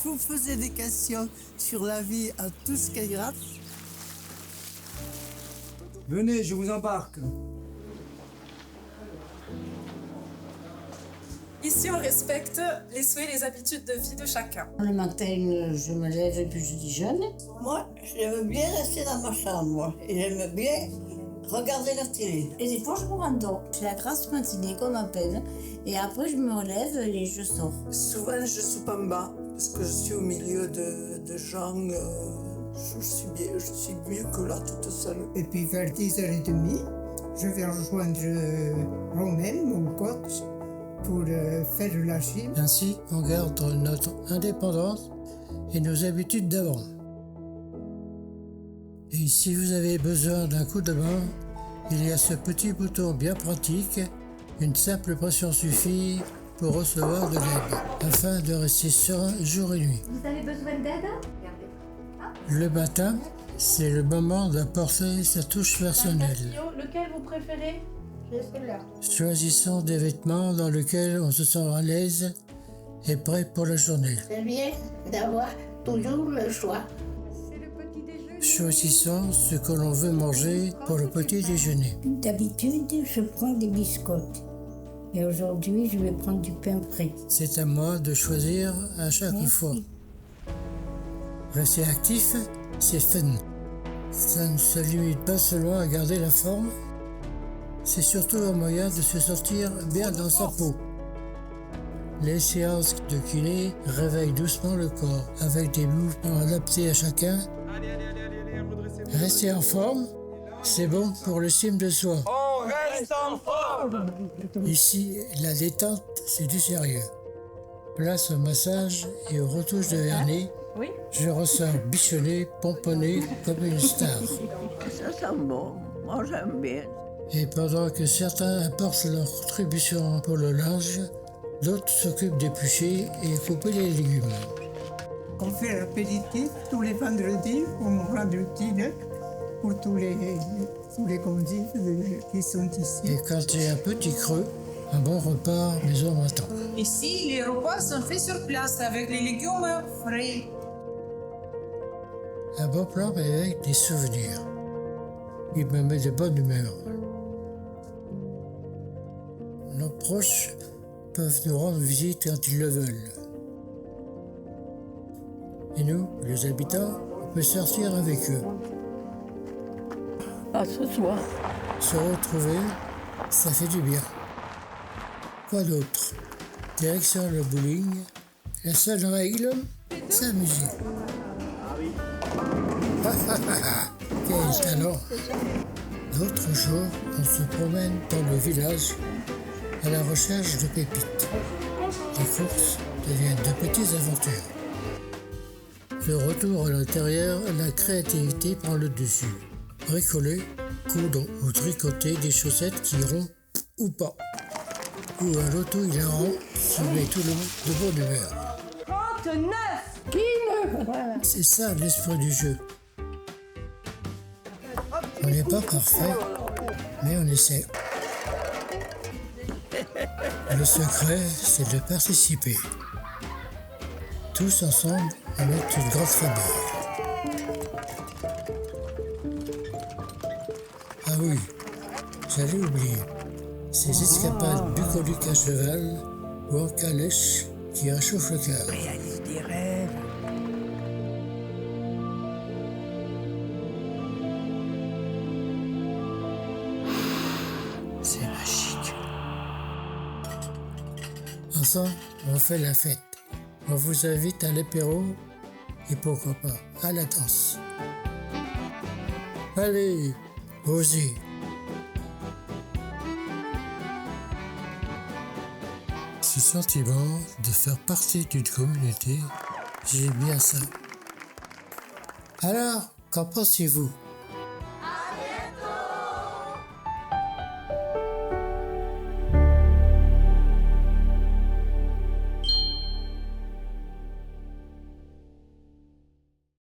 vous posez des questions sur la vie à tout ce qu'elle gratte. Venez, je vous embarque. Ici, on respecte les souhaits et les habitudes de vie de chacun. Le matin, je me lève et puis je déjeune. Moi, j'aime bien rester dans ma chambre, moi. Et j'aime bien regarder la télé. Et des fois, je me rendors. C'est la grasse matinée qu'on appelle. Et après, je me relève et je sors. Souvent, je soupe en bas, parce que je suis au milieu de gens. Je suis mieux que là, toute seule. Et puis vers 10h30, je vais rejoindre Romain, mon coach, pour faire de la gym. Ainsi, on garde notre indépendance et nos habitudes d'avant. Et si vous avez besoin d'un coup de main, il y a ce petit bouton bien pratique. Une simple pression suffit pour recevoir de l'aide, afin de rester serein jour et nuit. Vous avez besoin d'aide? Le matin, c'est le moment d'apporter sa touche personnelle. Lequel vous préférez? Choisissons des vêtements dans lesquels on se sent à l'aise et prêt pour la journée. C'est bien d'avoir toujours le choix. Choisissons ce que l'on veut manger pour le petit déjeuner. D'habitude, je prends des biscottes. Et aujourd'hui, je vais prendre du pain frais. C'est à moi de choisir à chaque fois. Rester actif, c'est fun. Ça ne se limite pas seulement à garder la forme, c'est surtout un moyen de se sentir bien dans sa peau. Les séances de kiné réveillent doucement le corps, avec des mouvements adaptés à chacun. Rester en forme, c'est bon pour l'estime de soi. On reste en forme. Ici, la détente, c'est du sérieux. Place au massage et aux retouches de vernis. Oui. Je ressors bichonné, pomponné comme une star. Ça sent bon. Moi, j'aime bien. Et pendant que certains apportent leur contribution pour le linge, d'autres s'occupent d'éplucher et couper les légumes. On fait l'apéritif tous les vendredis, on rend utile pour tous les convives qui sont ici. Et quand j'ai un petit creux, un bon repas maison m'attend. Ici, les repas sont faits sur place avec les légumes frais. Un bon plan avec des souvenirs. Il me met de bonne humeur. Nos proches peuvent nous rendre visite quand ils le veulent. Et nous, les habitants, on peut sortir avec eux. À ce soir. Se retrouver, ça fait du bien. Quoi d'autre? Direction le bowling. La seule règle, s'amuser. Quel talent! L'autre jour, on se promène dans le village à la recherche de pépites. Les courses deviennent de petites aventures. Le retour à l'intérieur, la créativité prend le dessus. Bricoler, coudre ou tricoter des chaussettes qui rompent ou pas. Ou un loto hilarant qui met tout le monde de bonne humeur. 39! C'est ça l'esprit du jeu. On n'est pas parfait, mais on essaie. Le secret, c'est de participer. Tous ensemble, on est une grande famille. Ah oui, j'allais oublier. Ces escapades bucoliques à cheval ou en calèche qui réchauffent le cœur. Réalise des rêves. C'est magique. Ensemble, on fait la fête. On vous invite à l'apéro et pourquoi pas à la danse. Allez, osez. Ce sentiment de faire partie d'une communauté, j'aime bien ça. Alors, qu'en pensez-vous ?